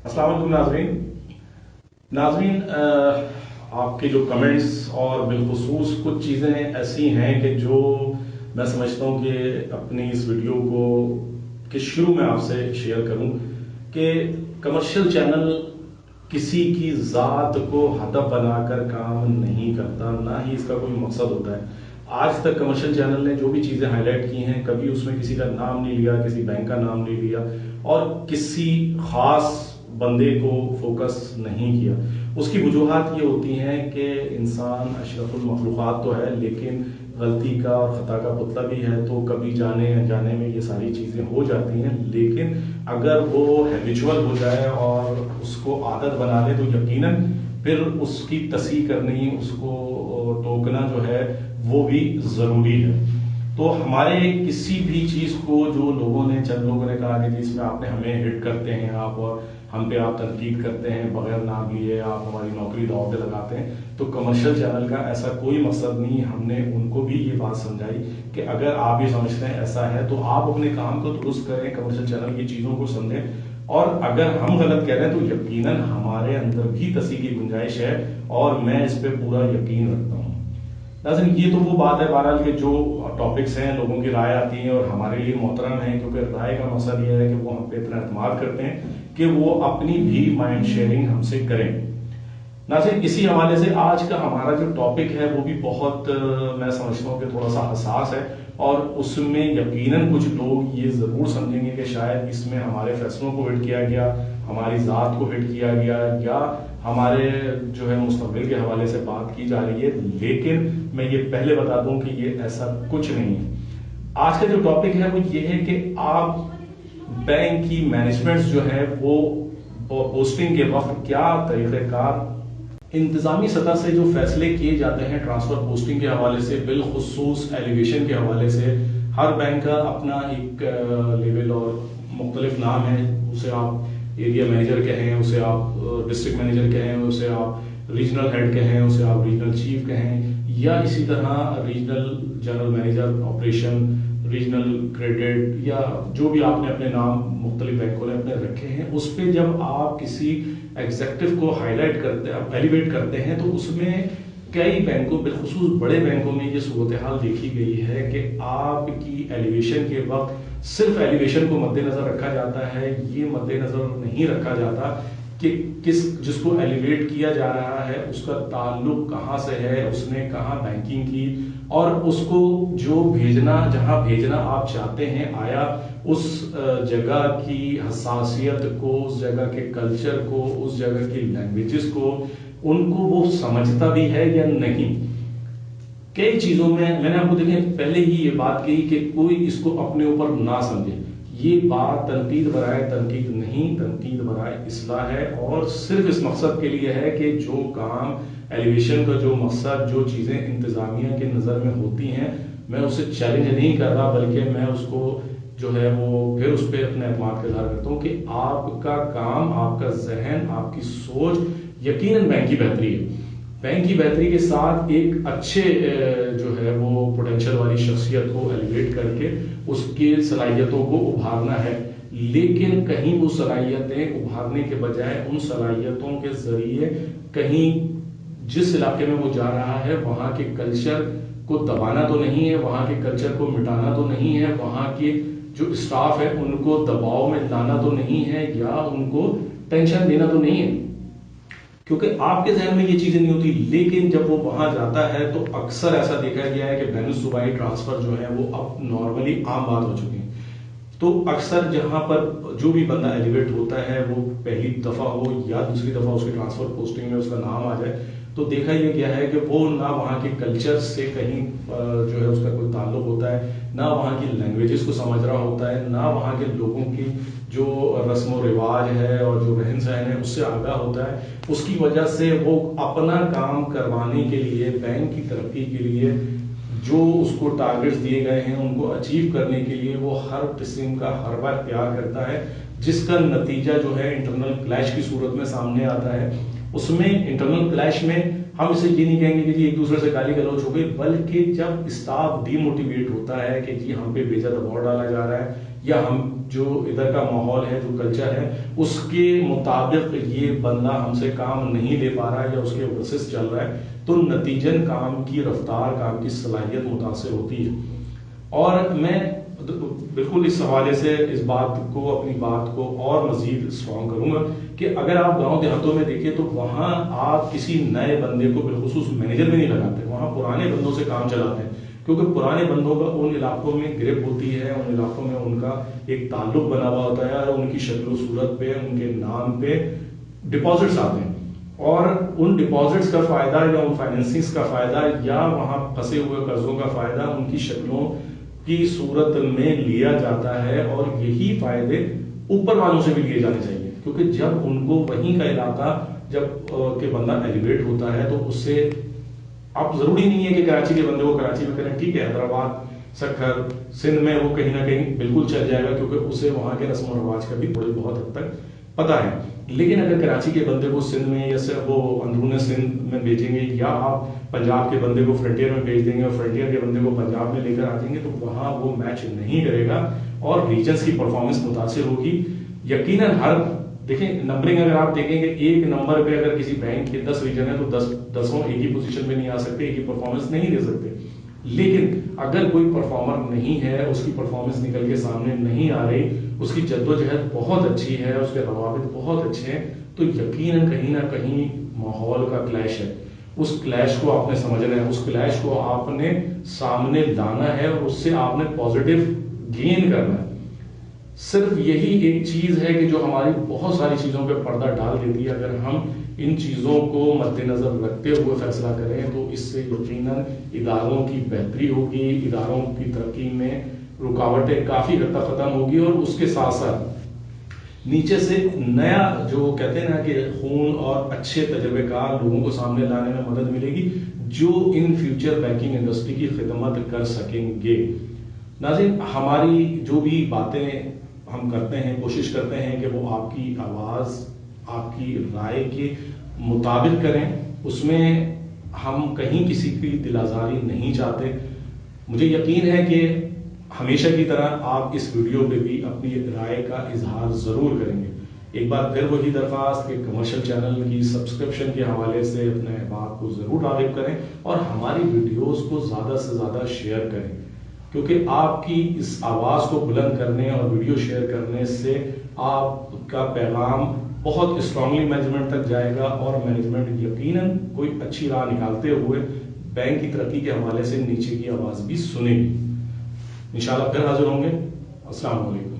अस्सलाम वालेकुम नाजरीन, आपके जो कमेंट्स और बिलखुसूस कुछ चीज़ें ऐसी हैं कि जो मैं समझता हूँ कि अपनी इस वीडियो को के शुरू में आपसे शेयर करूँ कि कमर्शियल चैनल किसी की ज़ात को हदफ बनाकर काम नहीं करता, ना ही इसका कोई मकसद होता है। आज तक कमर्शियल चैनल ने जो भी चीज़ें हाईलाइट की हैं, कभी उसमें किसी का नाम नहीं लिया, किसी बैंक का नाम नहीं लिया और किसी खास बंदे को फोकस नहीं किया। उसकी वजूहात ये होती हैं कि इंसान अशरफुल मखलूक़ात तो है, लेकिन गलती का और ख़ता का पुतला भी है, तो कभी जाने अनजाने में ये सारी चीज़ें हो जाती हैं। लेकिन अगर वो हैबिचुअल हो जाए और उसको आदत बना ले तो यकीनन फिर उसकी तस्हीह करनी, उसको टोकना जो है वो भी ज़रूरी है। तो हमारे किसी भी चीज़ को जो लोगों ने, चंद लोगों ने कहा कि जिसमें आपने हमें हिट करते हैं आप और हम पे आप तनकीद करते हैं, बगैर नाम लिए आप हमारी नौकरी दांव पे लगाते हैं, तो कमर्शियल चैनल का ऐसा कोई मकसद नहीं। हमने उनको भी ये बात समझाई कि अगर आप ये समझते हैं ऐसा है तो आप अपने काम को दुरुस्त करें, कमर्शियल चैनल की चीज़ों को समझें, और अगर हम गलत कह रहे हैं तो यकीनन हमारे अंदर भी तस्हीह की गुंजाइश है और मैं इस पे पूरा यकीन रखता हूँ। नाज़रीन, ये तो वो बात है बहरहाल के जो टॉपिक्स हैं, लोगों की राय आती है और हमारे लिए मोहतरम है, क्योंकि राय का मकसद ये है कि वो हम पे इतना एतमाद करते हैं कि वो अपनी भी माइंड शेयरिंग हमसे करें। नाज़रीन, इसी हवाले से आज का हमारा जो टॉपिक है वो भी बहुत मैं समझता हूँ कि थोड़ा सा हसास है और उसमें यकीनन कुछ लोग ये ज़रूर समझेंगे कि शायद इसमें हमारे फैसलों को हिट किया गया, हमारी ज़ात को हिट किया गया, या हमारे जो है मुस्तकबिल के हवाले से बात की जा रही है। लेकिन मैं ये पहले बता दूं कि ये ऐसा कुछ नहीं है। आज का जो टॉपिक है वो ये है कि आप बैंक की मैनेजमेंट जो है वो पोस्टिंग के वक्त क्या तरीक़ेकार, इंतजामी सतह से जो फैसले किए जाते हैं ट्रांसफर पोस्टिंग के हवाले से, बिलखुसूस एलिवेशन के हवाले से, हर बैंक का अपना एक लेवल और मुख्तलिफ नाम है। उसे आप एरिया मैनेजर कहें, उसे आप डिस्ट्रिक्ट मैनेजर कहें, उसे आप रीजनल हेड कहें, उसे आप रीजनल चीफ कहें, या इसी तरह regional general manager operation, regional credit, या जो भी आपने अपने नाम मुख्तलिफ बैंकों ने अपने रखे हैं, उस पर जब आप किसी एग्जेक्टिव को हाईलाइट करते हैं, एलिवेट करते हैं, तो उसमें कई बैंकों, बिलखुसूस बड़े बैंकों में ये सूरत हाल देखी गई है कि आपकी एलिवेशन के वक्त सिर्फ एलिवेशन को मद्देनजर रखा जाता है, ये मद्देनजर नहीं रखा जाता कि जिसको एलिवेट किया जा रहा है उसका ताल्लुक कहाँ से है, उसने कहाँ बैंकिंग की, और उसको जो भेजना, जहाँ भेजना आप चाहते हैं, आया उस जगह की हसासियत को, उस जगह के कल्चर को, उस जगह की लैंग्वेजेस को, उनको वो समझता भी है या नहीं। कई चीजों में मैंने आपको देखें पहले ही ये बात कही कि कोई इसको अपने ऊपर ना समझे। ये बात तनकीद बराए तनकीद नहीं, तनकीद बराए इस्लाह है, और सिर्फ इस मकसद के लिए है कि जो काम एलिवेशन का जो मकसद, जो चीजें इंतजामिया के नजर में होती हैं, मैं उसे चैलेंज नहीं कर रहा, बल्कि मैं उसको जो है वो फिर उस पर अपने एतमाद का इजहार करता हूँ कि आपका काम, आपका जहन, आपकी सोच यकीनन बैंक की बेहतरी है। बैंक की बेहतरी के साथ एक अच्छे जो है वो पोटेंशियल वाली शख्सियत को एलिवेट करके उसकी सलाहियतों को उभारना है, लेकिन कहीं वो सलाहियतें उभारने के बजाय उन सलाहियतों के जरिए कहीं जिस इलाके में वो जा रहा है वहाँ के कल्चर को दबाना तो नहीं है, वहाँ के कल्चर को मिटाना तो नहीं है, वहाँ के जो स्टाफ है उनको दबाव में लाना तो नहीं है, या उनको टेंशन देना तो नहीं है, क्योंकि आपके जहन में ये चीजें नहीं होती। लेकिन जब वो वहां जाता है तो अक्सर ऐसा देखा गया है कि बैनुल सूबाई ट्रांसफर जो है वो अब नॉर्मली आम बात हो चुकी है। तो अक्सर जहां पर जो भी बंदा एलिवेट होता है वो पहली दफा हो या दूसरी दफा उसकी ट्रांसफर पोस्टिंग में उसका नाम आ जाए, तो देखा यह गया है कि वो ना वहाँ के कल्चर से कहीं जो है उसका कोई ताल्लुक होता है, ना वहाँ की लैंग्वेजेस को समझ रहा होता है, ना वहाँ के लोगों की जो रस्म व रिवाज है और जो रहन सहन है उससे आगाह होता है। उसकी वजह से वो अपना काम करवाने के लिए, बैंक की तरक्की के लिए जो उसको टारगेट्स दिए गए हैं उनको अचीव करने के लिए वो हर किस्म का हरबा इख्तियार करता है, जिसका नतीजा जो है इंटरनल क्लैश की सूरत में सामने आता है। उसमें इंटरनल क्लैश में हम इसे ये नहीं कहेंगे कि जी एक दूसरे से गाली गलौज हो गई, बल्कि जब स्टाफ डीमोटिवेट होता है कि जी हम पे बेजा दबाव डाला जा रहा है या हम جو ادھر کا ماحول ہے، جو کلچر ہے، اس کے مطابق یہ بندہ ہم سے کام نہیں لے پا رہا ہے یا اس کے ورسز چل رہا ہے، تو نتیجن کام کی رفتار، کام کی صلاحیت متاثر ہوتی ہے۔ اور میں بالکل اس حوالے سے اس بات کو، اپنی بات کو اور مزید اسٹرانگ کروں گا کہ اگر آپ گاؤں دیہاتوں میں دیکھیں تو وہاں آپ کسی نئے بندے کو بالخصوص مینیجر میں نہیں لگاتے، وہاں پرانے بندوں سے کام چلاتے ہیں، کیونکہ پرانے بندوں کا ان علاقوں میں گرپ ہوتی ہے، ان علاقوں میں ان کا ایک تعلق بنا ہوا ہوتا ہے، اور ان کی شکل و صورت پہ، ان کے نام پہ ڈپازٹس آتے ہیں، اور ان ڈپازٹس کا فائدہ یا ان فائنینسنگس کا فائدہ یا وہاں پھنسے ہوئے قرضوں کا فائدہ ان کی شکلوں کی صورت میں لیا جاتا ہے، اور یہی فائدے اوپر والوں سے بھی لیے جانے چاہیے، کیونکہ جب ان کو وہیں کا علاقہ جب کہ بندہ ایلیویٹ ہوتا ہے تو اس سے اب ضروری نہیں ہے کہ کراچی کے بندے کو کراچی میں کریں، ٹھیک ہے، حیدرآباد، سکھر، سندھ میں وہ کہیں نہ کہیں بالکل چل جائے گا، کیونکہ اسے وہاں کے رسم و رواج کا بھی تھوڑی بہت حد تک پتا ہے۔ لیکن اگر کراچی کے بندے کو سندھ میں یا وہ اندرون سندھ میں بھیجیں گے، یا آپ پنجاب کے بندے کو فرنٹیئر میں بھیج دیں گے اور فرنٹیئر کے بندے کو پنجاب میں لے کر آ جائیں گے، تو وہاں وہ میچ نہیں کرے گا اور ریجنس کی پرفارمنس متاثر ہوگی۔ یقیناً دیکھیں نمبرنگ اگر آپ دیکھیں کہ ایک نمبر پہ اگر کسی بینک کے 10 ریجن ہے تو 10 ایک ہی پوزیشن پہ نہیں آ سکتے، ایک ہی پرفارمنس نہیں دے سکتے، لیکن اگر کوئی پرفارمر نہیں ہے، اس کی پرفارمنس نکل کے سامنے نہیں آ رہی، اس کی جدوجہد بہت اچھی ہے، اس کے روابط بہت اچھے ہیں، تو یقیناً کہیں نہ کہیں ماحول کا کلیش ہے۔ اس کلیش کو آپ نے سمجھنا ہے، اس کلیش کو آپ نے سامنے لانا ہے، اور اس سے آپ نے پازیٹیو گین کرنا ہے۔ صرف یہی ایک چیز ہے کہ جو ہماری بہت ساری چیزوں پہ پردہ ڈال دیتی ہے۔ اگر ہم ان چیزوں کو مد نظر رکھتے ہوئے فیصلہ کریں تو اس سے یقیناً اداروں کی بہتری ہوگی، اداروں کی ترقی میں رکاوٹیں کافی حد تک ختم ہوگی، اور اس کے ساتھ ساتھ نیچے سے نیا جو کہتے ہیں نا کہ خون اور اچھے تجربے کار لوگوں کو سامنے لانے میں مدد ملے گی، جو ان فیوچر بینکنگ انڈسٹری کی خدمت کر سکیں گے۔ ناظرین، ہماری جو بھی باتیں ہم کرتے ہیں، کوشش کرتے ہیں کہ وہ آپ کی آواز، آپ کی رائے کے مطابق کریں، اس میں ہم کہیں کسی کی دل آزاری نہیں چاہتے۔ مجھے یقین ہے کہ ہمیشہ کی طرح آپ اس ویڈیو پہ بھی اپنی رائے کا اظہار ضرور کریں گے۔ ایک بار پھر وہی درخواست کہ کمرشل چینل کی سبسکرپشن کے حوالے سے اپنے احباب کو ضرور راغب کریں، اور ہماری ویڈیوز کو زیادہ سے زیادہ شیئر کریں، کیونکہ آپ کی اس آواز کو بلند کرنے اور ویڈیو شیئر کرنے سے آپ کا پیغام بہت اسٹرانگلی مینجمنٹ تک جائے گا، اور مینجمنٹ یقیناً کوئی اچھی راہ نکالتے ہوئے بینک کی ترقی کے حوالے سے نیچے کی آواز بھی سنے گی۔ انشاءاللہ پھر حاضر ہوں گے۔ السلام علیکم۔